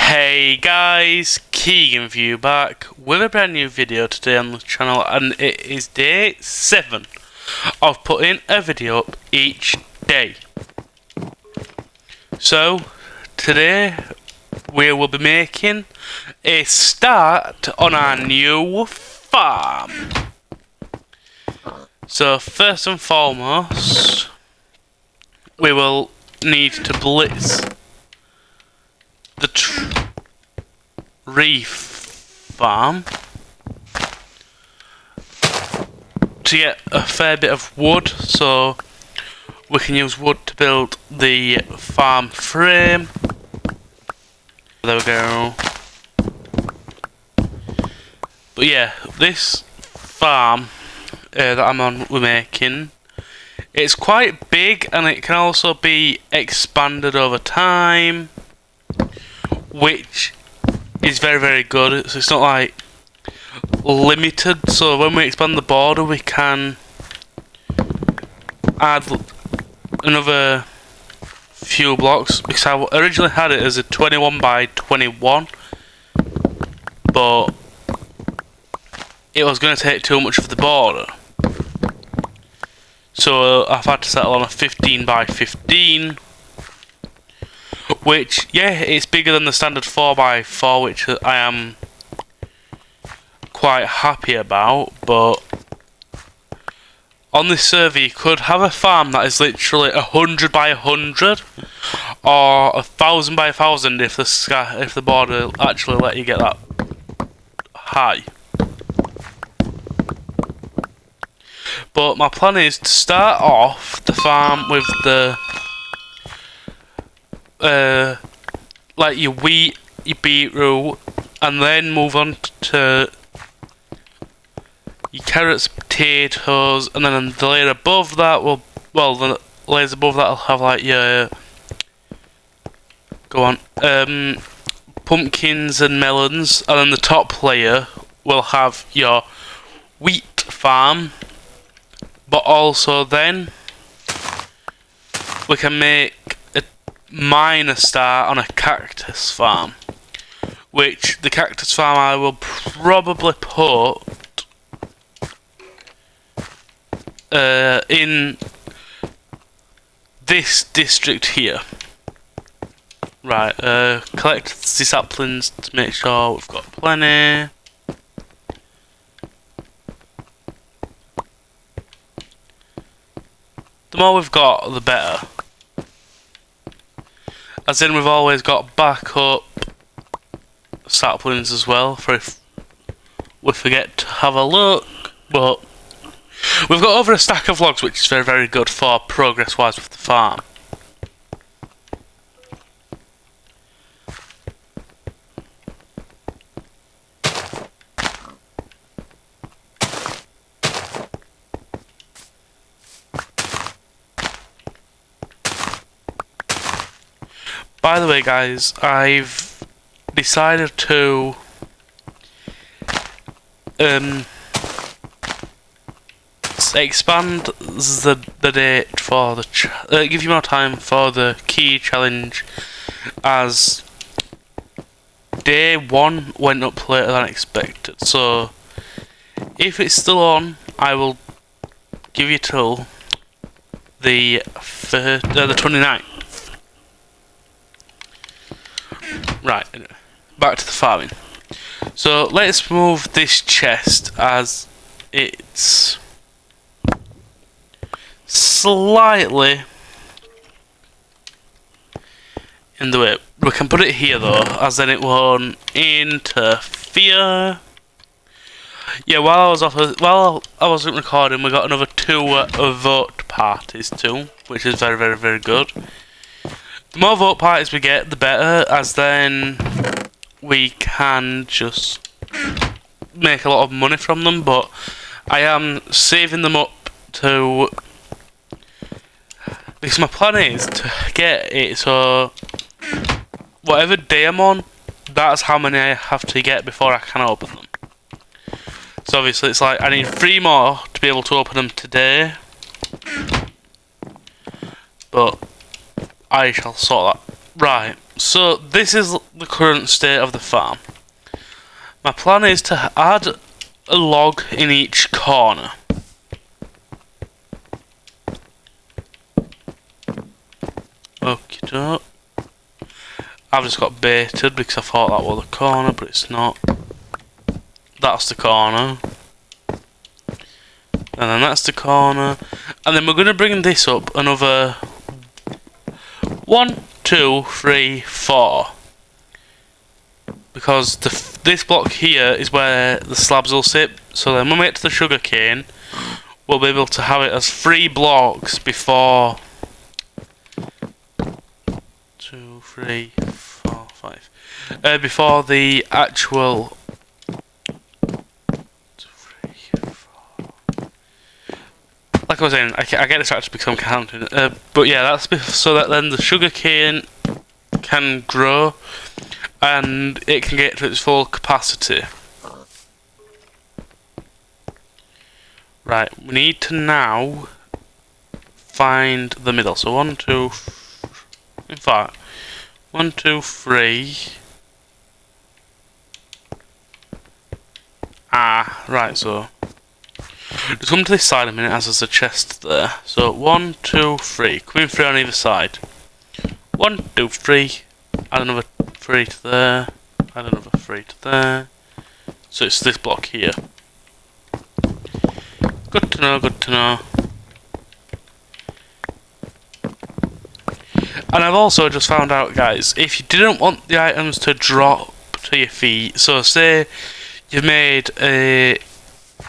Hey guys, Keegan for you back with a brand new video today on the channel, and it is day 7 of putting a video up each day. So today we will be making a start on our new farm. So first and foremost, we will need to blitz the tree farm to get a fair bit of wood, so we can use wood to build the farm frame. There we go. But yeah, this farm that I'm on, we're making, it's quite big and it can also be expanded over time, which is very, very good. So it's not like limited, so when we expand the border we can add another few blocks, because I originally had it as a 21 by 21, but it was going to take too much of the border, so I've had to settle on a 15 by 15, which, yeah, it's bigger than the standard 4x4, which I am quite happy about. But on this server you could have a farm that is literally 100 by 100 or 1000 by 1000 if the border actually let you get that high. But my plan is to start off the farm with the like your wheat, your beetroot, and then move on to your carrots, potatoes, and then the layer above that will, well, the layers above that will have like your pumpkins and melons, and then the top layer will have your wheat farm. But also then we can make a minor start on a cactus farm, which the cactus farm I will probably put in this district here. Right, collect the saplings to make sure we've got plenty. The more we've got, the better. As in, we've always got backup saplings as well, for if we forget to have a look. But we've got over a stack of logs, which is very, very good for progress-wise with the farm. By the way, guys, I've decided to expand the date for the give you more time for the key challenge, as day 1 went up later than expected. So if it's still on, I will give you till the 29th. Right, anyway, back to the farming. So let's move this chest, as it's slightly in the way. We can put it here though, as then it won't interfere. Yeah, while I wasn't recording, we got another 2 vote parties too, which is very, very, very good. The more vote parties we get, the better, as then we can just make a lot of money from them. But I am saving them up to, because my plan is to get it so whatever day I'm on, that's how many I have to get before I can open them. So obviously it's like I need 3 more to be able to open them today, but I shall sort that. Right, So this is the current state of the farm. My plan is to add a log in each corner. Okie doke. I've just got baited because I thought that was the corner, but it's not. That's the corner. And then that's the corner. And then we're going to bring this up another 1, 2, 3, 4. Because this block here is where the slabs will sit. So then when we get to the sugar cane, we'll be able to have it as 3 blocks before 2, 3, 4, 5. Before the actual 2, 3, 4. Like I was saying, I get distracted because I'm counting. But yeah, that's so that then the sugar cane can grow and it can get to its full capacity. Right, we need to now find the middle. So 1, 2, in fact, 1, 2, 3. Ah, right, so just come to this side a minute as there's a chest there. So 1, 2, 3. Coming 3 on either side. 1, 2, 3. Add another 3 to there. Add another 3 to there. So it's this block here. Good to know, good to know. And I've also just found out, guys, if you didn't want the items to drop to your feet, so say you've made a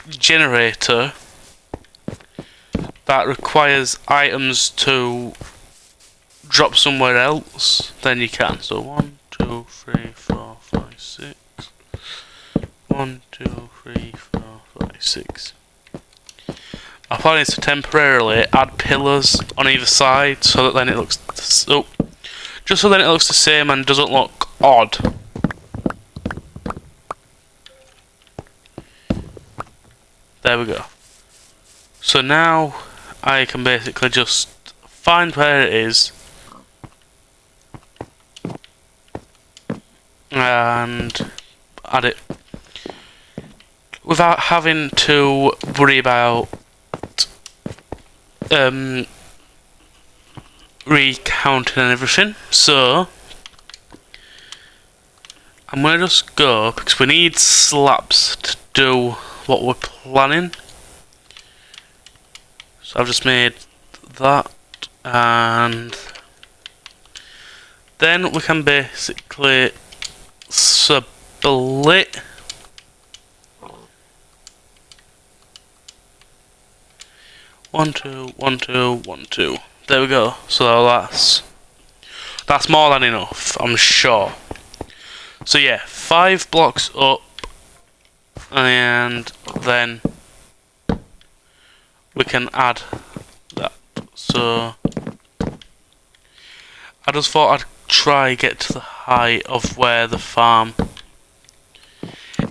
generator that requires items to drop somewhere else, then you can. So 1, 2, 3, 4, 5, 6. 1, 2, 3, 4, 5, 6. My plan is to temporarily add pillars on either side so that then it looks just so then it looks the same and doesn't look odd. There we go. So now I can basically just find where it is and add it without having to worry about recounting and everything. So I'm gonna just go because we need slabs to do what we're planning. So I've just made that, and then we can basically split one, two, 1, 2, 1, 2. There we go. So that's more than enough, I'm sure. So yeah, 5 blocks up, and then we can add that. So I just thought I'd try get to the height of where the farm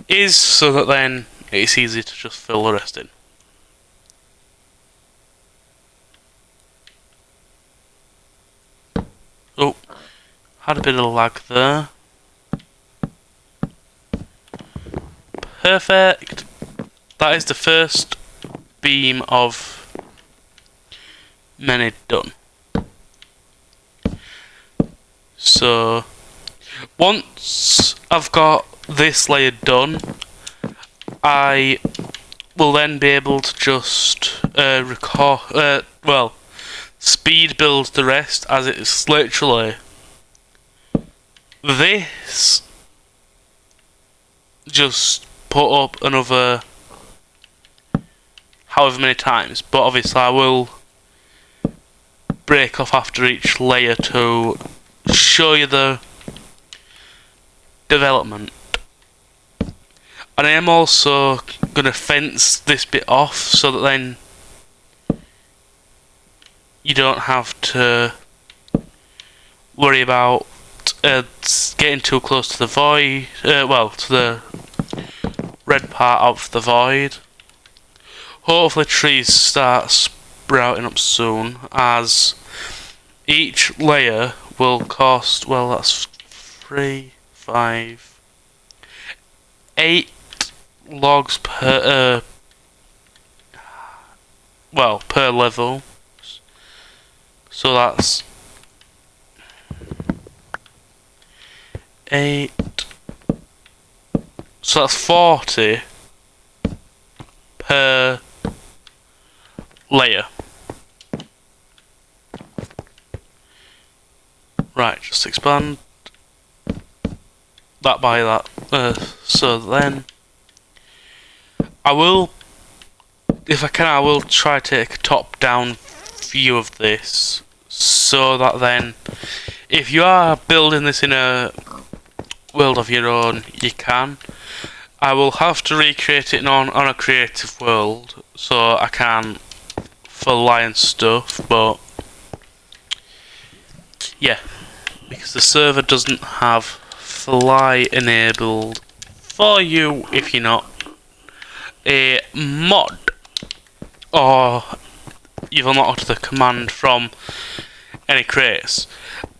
is, so that then it's easy to just fill the rest in. Oh, had a bit of lag there. Perfect. That is the first beam of many done. So once I've got this layer done, I will then be able to just speed build the rest, as it's literally this. Just put up another however many times, but obviously I will break off after each layer to show you the development. And I am also going to fence this bit off so that then you don't have to worry about getting too close to the void, to the red part of the void. Hopefully trees start sprouting up soon, as each layer will cost, well, that's 3, 5, 8 logs per, well, per level. So that's 8. So that's 40 per layer. Right, just expand that by that. So then, I will, if I can, I will try to take a top-down view of this, so that then, if you are building this in a world of your own, you can. I will have to recreate it on a creative world, so I can fly and stuff, but yeah, because the server doesn't have fly enabled for you if you're not a mod, or you've unlocked the command from any crates.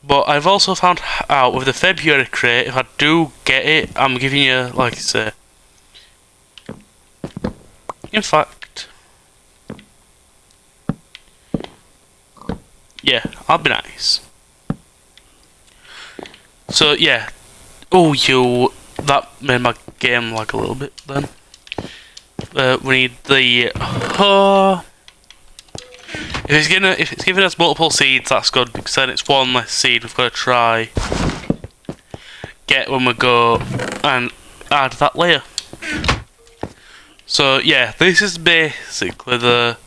But I've also found out with the February crate, if I do get it, I'm giving you, like I say, in fact, yeah, I'll be nice. So yeah, that made my game lag a little bit then. We need the if it's giving us multiple seeds, that's good, because then it's one less seed we've got to try get when we go and add that layer. So yeah, this is basically the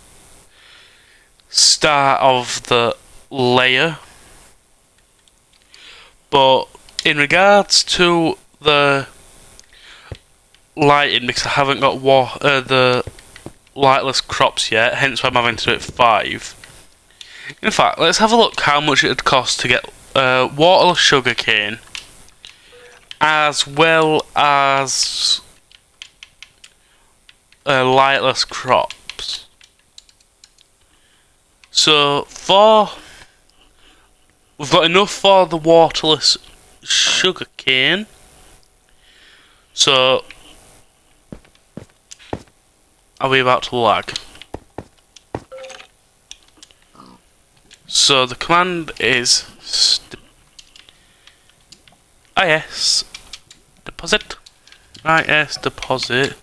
start of the layer. But in regards to the lighting, because I haven't got the lightless crops yet, hence why I'm having to do it 5. In fact, let's have a look how much it would cost to get waterless sugarcane, as well as lightless crops. So we've got enough for the waterless sugarcane. So are we about to lag? So the command is is deposit. Is deposit.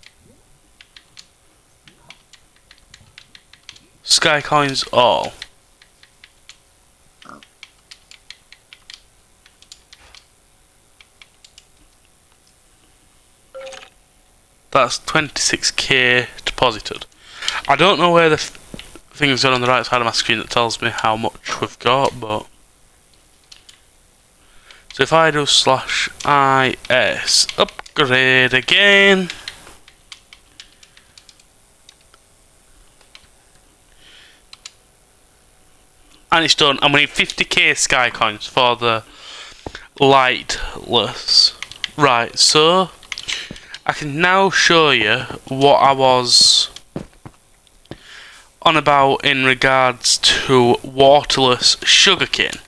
Sky coins all. That's 26k deposited. I don't know where the thing's on the right side of my screen that tells me how much we've got, but so if I do /is upgrade again, and it's done, and we need 50k sky coins for the lightless. Right, so I can now show you what I was on about in regards to waterless sugarcane.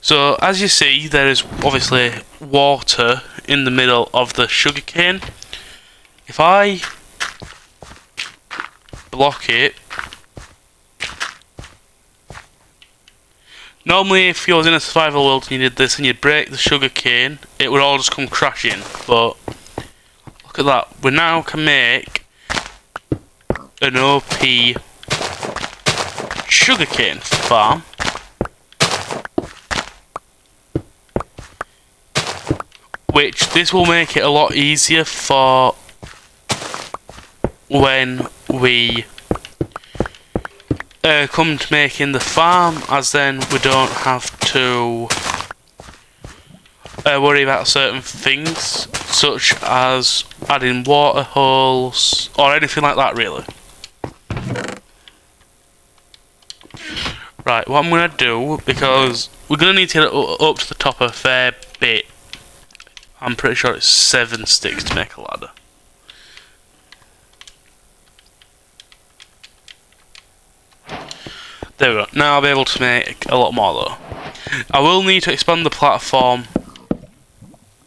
So as you see, there is obviously water in the middle of the sugarcane. If I block it, normally if you was in a survival world and you did this and you break the sugarcane, it would all just come crashing, but look at that, we now can make an OP sugarcane farm, which this will make it a lot easier for when we come to making the farm, as then we don't have to worry about certain things such as adding water holes or anything like that, really. Right, what I'm going to do, because we're going to need to get it up to the top a fair bit. I'm pretty sure it's 7 sticks to make a ladder. There we go. Now I'll be able to make a lot more though. I will need to expand the platform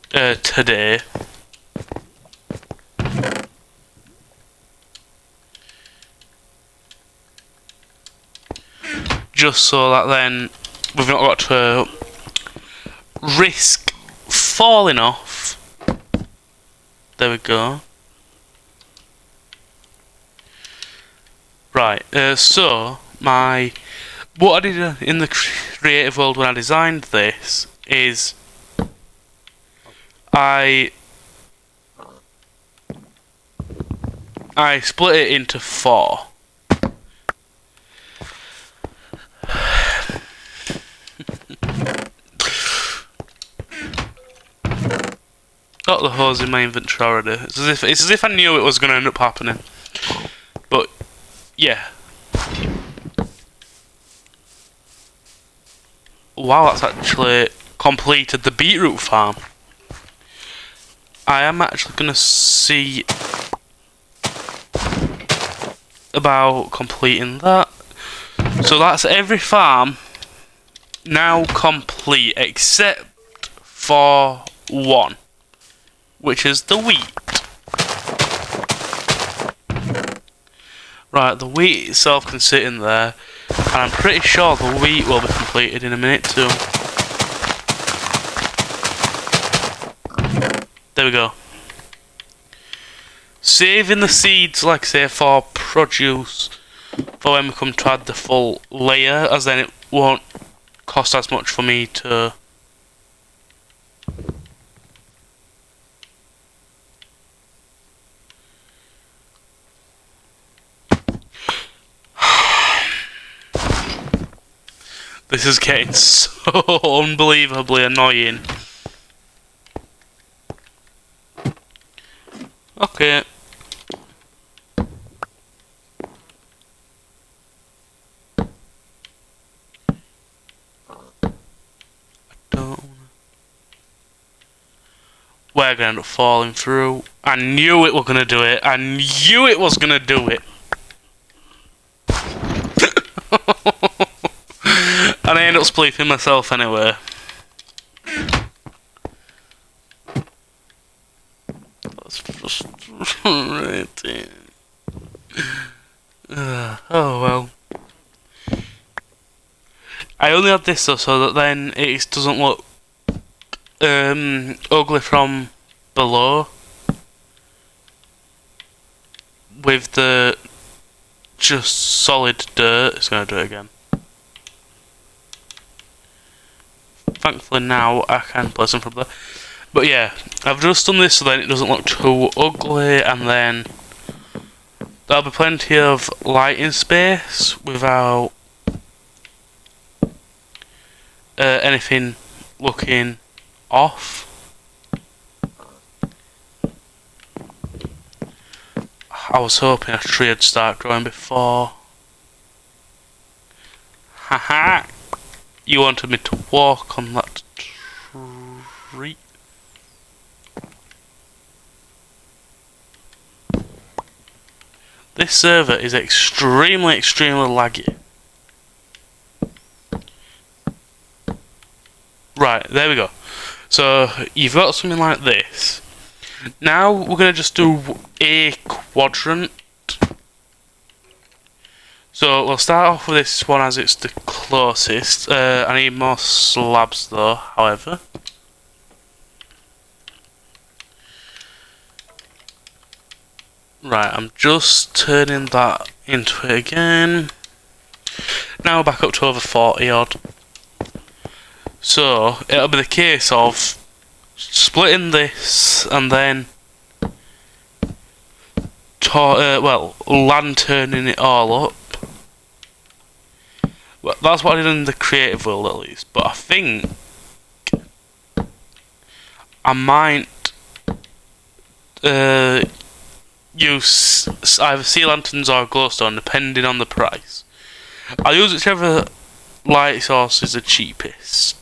today. Just so that then we've not got to risk falling off. There we go. Right, so what I did in the creative world when I designed this is I split it into 4. Got the hose in my inventory already. It's as if I knew it was going to end up happening. But yeah. Wow, that's actually completed the beetroot farm. I am actually going to see about completing that. So that's every farm now complete except for one, which is the wheat. Right, the wheat itself can sit in there, and I'm pretty sure the wheat will be completed in a minute too. There we go. Saving the seeds, like I say, for produce, for when we come to add the full layer, as then it won't cost as much for me to... This is getting so unbelievably annoying. Okay. We're gonna end up falling through. I knew it was gonna do it. I knew it was gonna do it. And I end up spleefing myself anyway. That's frustrating. Oh well. I only had this though, so that then it doesn't look ugly from below with the just solid dirt. It's gonna do it again. Thankfully now I can place them from there. But yeah, I've just done this so then it doesn't look too ugly, and then there'll be plenty of lighting space without anything looking off. I was hoping a tree would start growing before. Haha! You wanted me to walk on that tree. This server is extremely laggy. Right, there we go. So, you've got something like this. Now, we're going to just do a quadrant. So, we'll start off with this one as it's the closest. I need more slabs though, however. Right, I'm just turning that into it again. Now we're back up to over 40 odd. So, it'll be the case of splitting this and then lanterning it all up. Well, that's what I did in the creative world at least, but I think I might use either sea lanterns or glowstone depending on the price. I'll use whichever light source is the cheapest.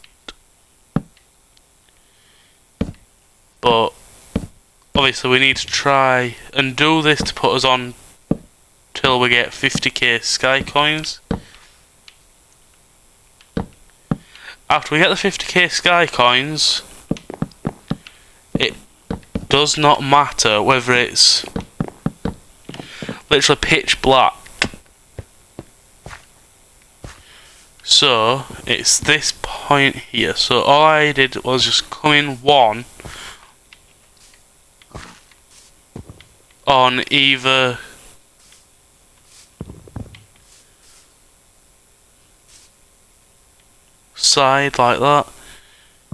But obviously we need to try and do this to put us on till we get 50k sky coins. after we get the 50k sky coins, it does not matter whether it's literally pitch black. So it's this point here. So all I did was just come in one on either side like that,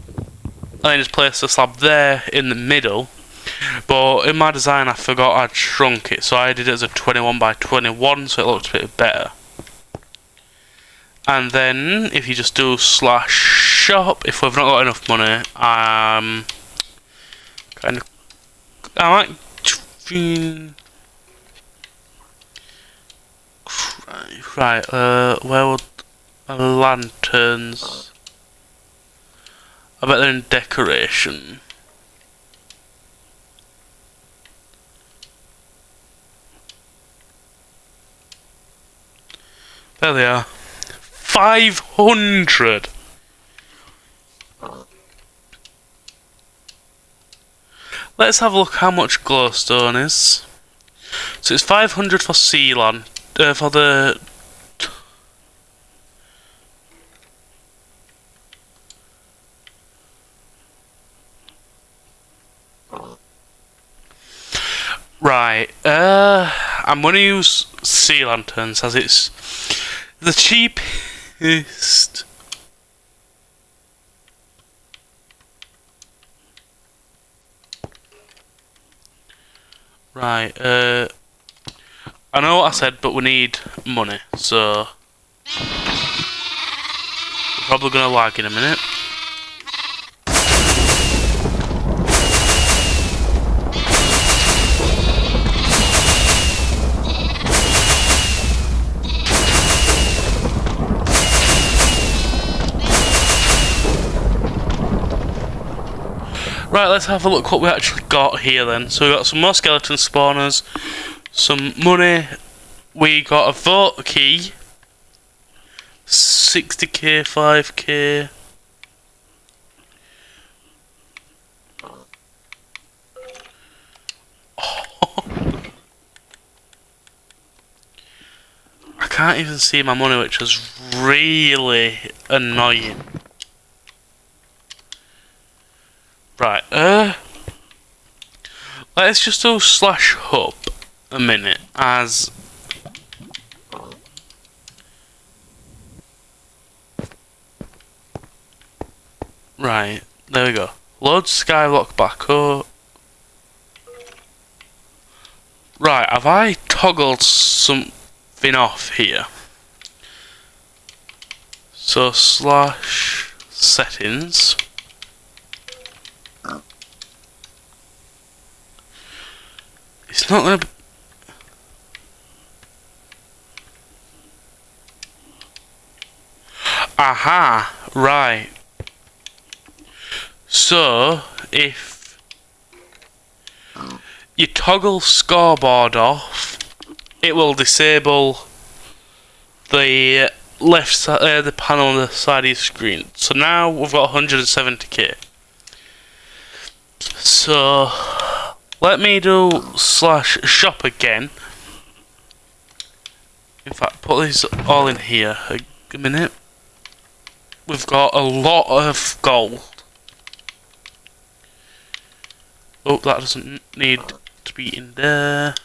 and then just place the slab there in the middle. But in my design I forgot I'd shrunk it, so I did it as a 21 by 21 so it looked a bit better. And then if you just do /shop, if we've not got enough money, I might right, where would lanterns? I bet they're in decoration. There they are. 500! Let's have a look how much glowstone is. So it's 500 for Sealand, for the... Right, I'm going to use sea lanterns as it's the cheapest. Right, I know what I said, but we need money, so we're probably going to lag in a minute. Right, let's have a look what we actually got here then. So we got some more skeleton spawners, some money, we got a vote key, 60k, 5k. Oh. I can't even see my money, which is really annoying. Right, let's just do /hub a minute as right, there we go. Load Skyblock back up. Right, have I toggled something off here? So /settings. It's not gonna be... Aha! Right. So, if you toggle scoreboard off, it will disable the left side, the panel on the side of your screen. So now we've got 170k. So... let me do /shop again. In fact, put these all in here a minute. We've got a lot of gold. Oh, that doesn't need to be in there.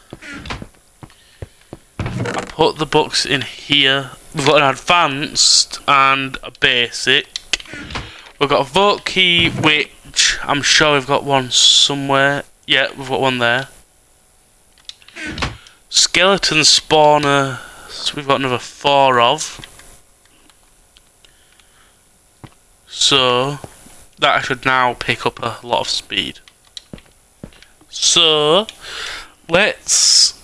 I put the books in here. We've got an advanced and a basic. We've got a vote key, which I'm sure we've got one somewhere. Yeah, we've got one there. Skeleton spawner, so we've got another 4 of. So, that should now pick up a lot of speed. So, let's,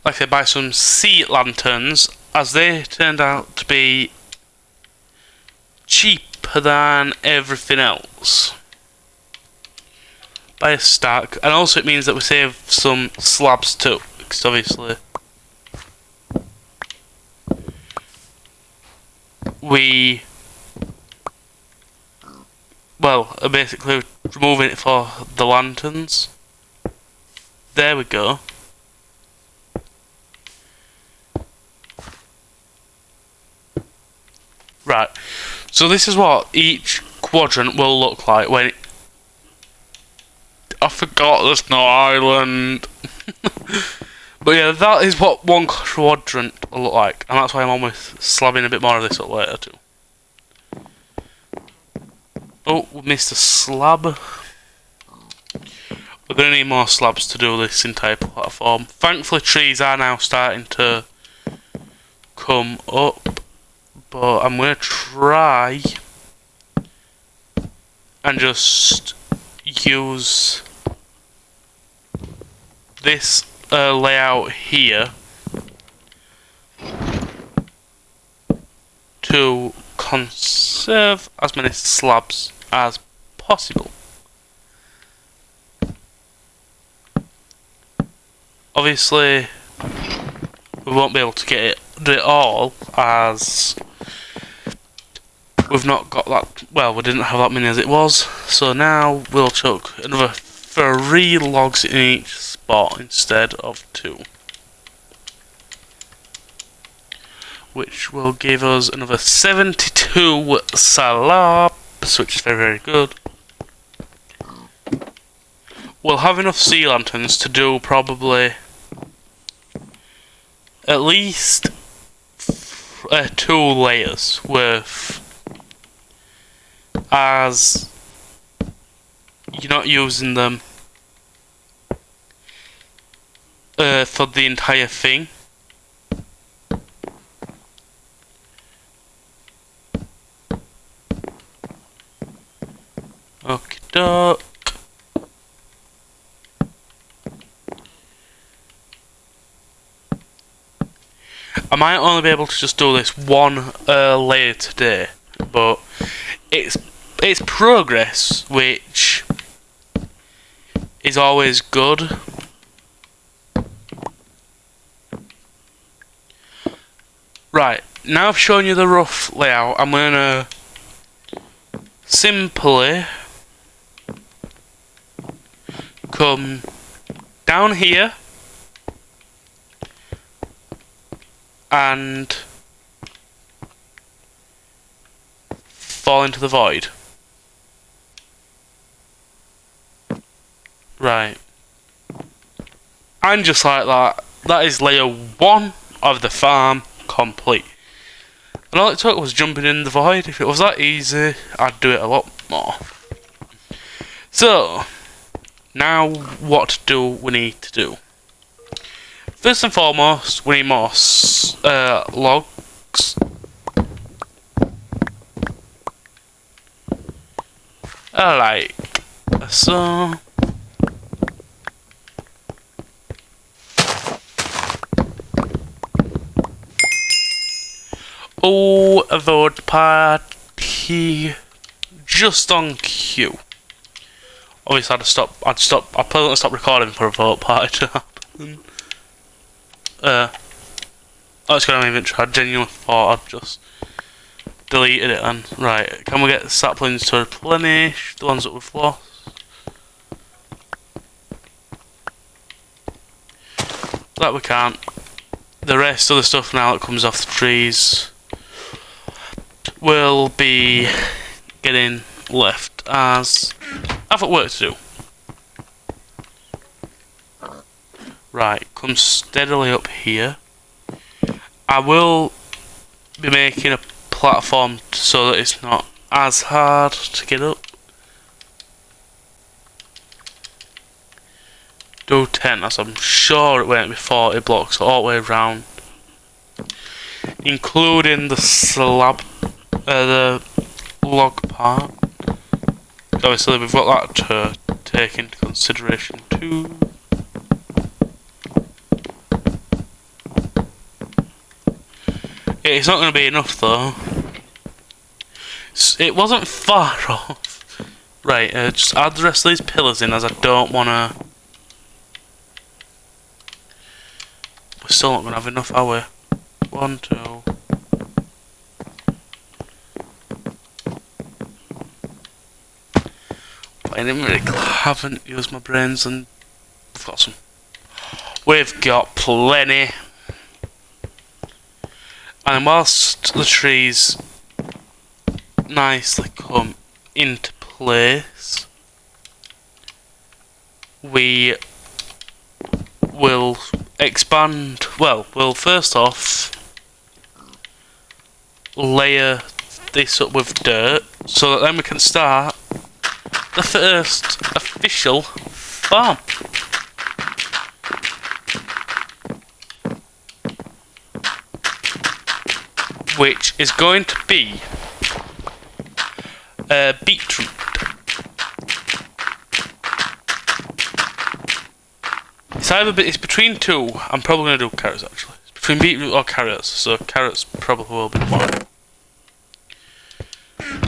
like I said, buy some sea lanterns, as they turned out to be cheaper than everything else. By a stack, and also it means that we save some slabs too, because obviously we, well, are basically removing it for the lanterns. There we go. Right, so this is what each quadrant will look like when I forgot there's no island. But yeah, that is what one quadrant will look like, and that's why I'm almost slabbing a bit more of this up later too. Oh, we missed a slab. We're going to need more slabs to do this entire platform. Thankfully trees are now starting to come up, but I'm going to try and just use this layout here to conserve as many slabs as possible. Obviously, we won't be able to do it all, as we've not got that. Well, we didn't have that many as it was, so now we'll chuck another 3 logs in each spot instead of 2, which will give us another 72 slabs, which is very, very good. We'll have enough sea lanterns to do probably at least 2 layers worth, as you're not using them for the entire thing. Okie doke. I might only be able to just do this one layer today, but it's progress, which is always good. Right, now I've shown you the rough layout, I'm gonna simply come down here and fall into the void. Right. And just like that, that is layer 1 of the farm complete. And all it took was jumping in the void. If it was that easy, I'd do it a lot more. So, now what do we need to do? First and foremost, we need more logs. Like so. Oh, a vote party just on cue. Obviously, I'd pleasantly stop recording for a vote party to happen. Let's go to my inventory. I genuinely thought I'd just deleted it then. Right, can we get the saplings to replenish the ones that we've lost? That we can't. The rest of the stuff now that comes off the trees will be getting left as I've got work to do. Right, come steadily up here. I will be making a platform so that it's not as hard to get up. Do 10, as I'm sure it won't be 40 blocks all the way around, including the slab, the log part. Obviously, we've got that to take into consideration too. It's not going to be enough though. It wasn't far off. Right, just add the rest of these pillars in, as I don't want to. We're still not going to have enough, are we? 1, 2, I didn't really haven't used my brains, and we've got some. We've got plenty. And whilst the trees nicely come into place, we will expand. Well, we'll first off layer this up with dirt so that then we can start the first official farm. Which is going to be beetroot. It's between two. I'm probably going to do carrots actually. It's between beetroot or carrots, so carrots probably will be one.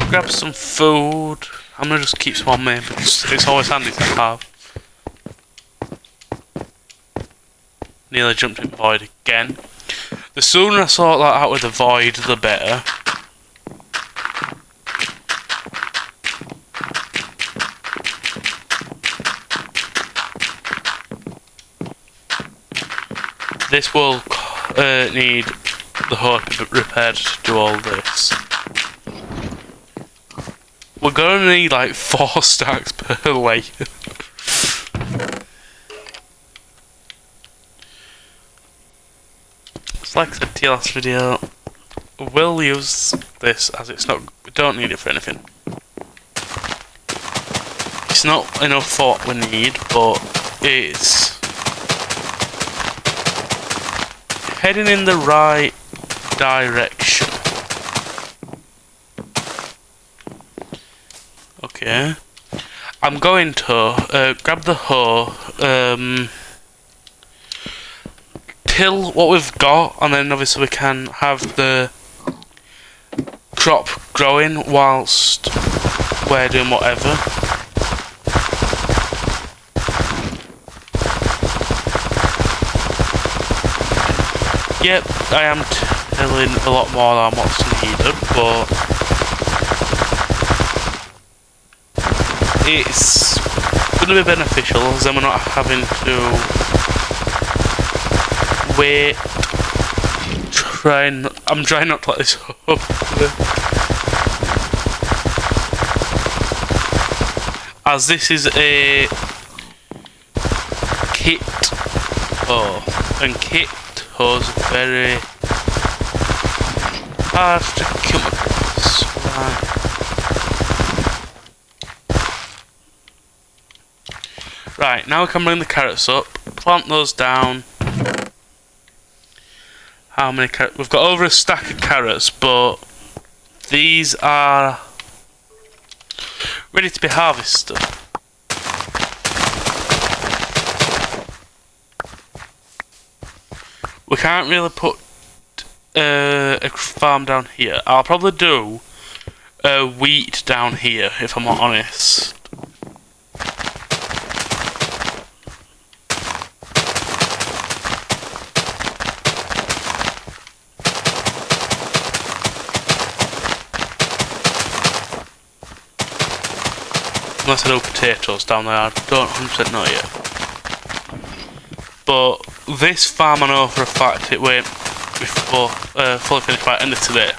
Grab some food. I'm going to just keep some on me, but it's always handy to have. Nearly jumped in the void again. The sooner I sort that out with the void, the better. This will need the hoe repaired to do all this. We're going to need like 4 stacks per layer. Like I said to your last video, we'll use this as we don't need it for anything. It's not enough for what we need, but it's heading in the right direction. Okay. I'm going to grab the hoe, till what we've got, and then obviously we can have the crop growing whilst we're doing whatever. Yep, I am tilling a lot more than what's needed, but it's going to be beneficial, as then we're not having to wait. I'm trying not to let this up. As this is a kit hoe, and kit hoes are very hard to come across. Right, now we can bring the carrots up, plant those down. How many carrots? We've got over a stack of carrots, but these are ready to be harvested. We can't really put a farm down here. I'll probably do wheat down here, if I'm honest. Unless I do potatoes down there, I don't 100% know yet. But this farm I know for a fact it won't be fully finished by the end of today.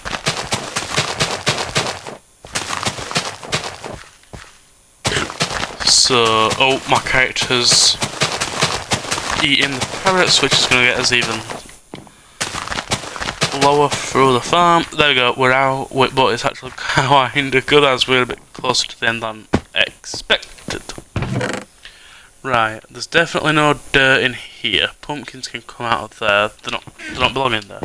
So, oh, my character's eating the carrots, which is going to get us even lower through the farm. There we go, we're out, but it's actually kind of good as we're a bit closer to the end than expected. Right, there's definitely no dirt in here. Pumpkins can come out of there. They're not belonging there.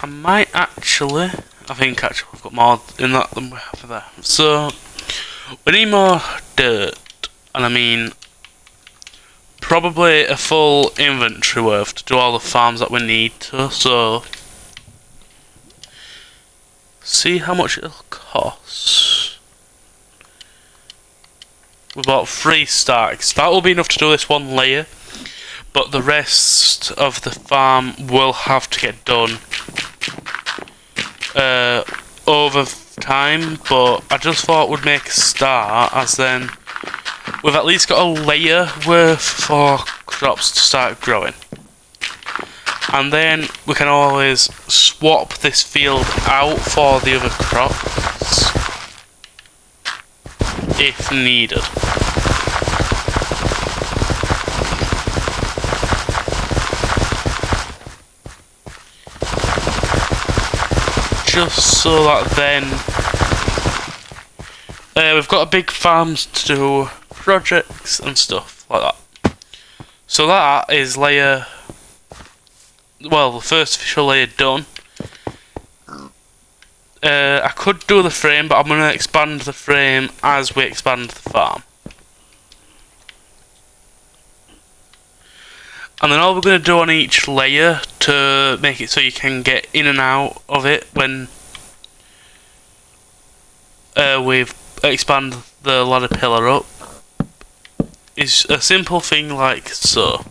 I might actually. I think actually we've got more in that than we have there. So we need more dirt, and I mean probably a full inventory worth to do all the farms that we need to. So see how much it'll cost. We bought 3 stacks. That will be enough to do this one layer, but the rest of the farm will have to get done over time, but I just thought we'd make a start, as then we've at least got a layer worth for crops to start growing. And then we can always swap this field out for the other crops if needed. Just so that then we've got a big farms to do projects and stuff like that. So that is layer, well, the first official layer done. I could do the frame, but I'm going to expand the frame as we expand the farm. And then all we're going to do on each layer to make it so you can get in and out of it when we've expand the ladder pillar up is a simple thing like so.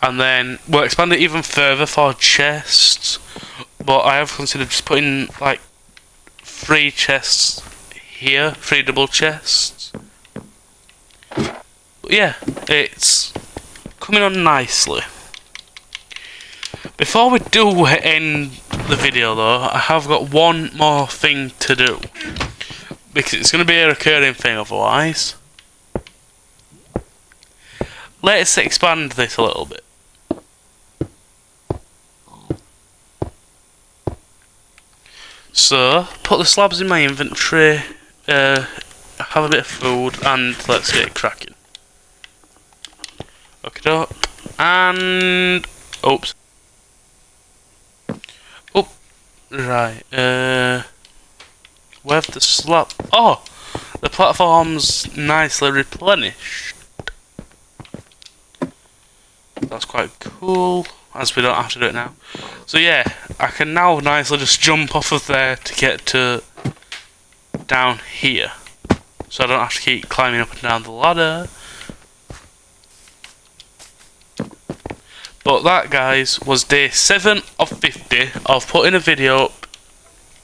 And then we'll expand it even further for chests, but I have considered just putting like 3 chests here, 3 double chests. But yeah, it's coming on nicely. Before we do end the video though, I have got one more thing to do, because it's going to be a recurring thing otherwise. Let's expand this a little bit. So, put the slabs in my inventory, have a bit of food, and let's get cracking. Okay, up, and oops. Oh, right. Where's the slab? Oh, the platform's nicely replenished. That's quite cool, as we don't have to do it now. So yeah, I can now nicely just jump off of there to get to down here. So I don't have to keep climbing up and down the ladder. But that, guys, was day 7 of 50 of putting a video up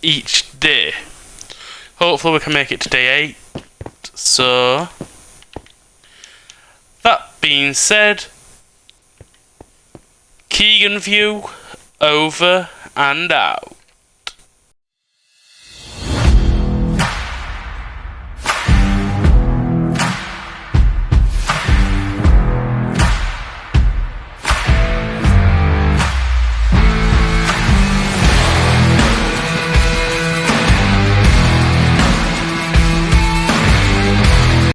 each day. Hopefully we can make it to day 8. So, that being said, Keegan View, over and out.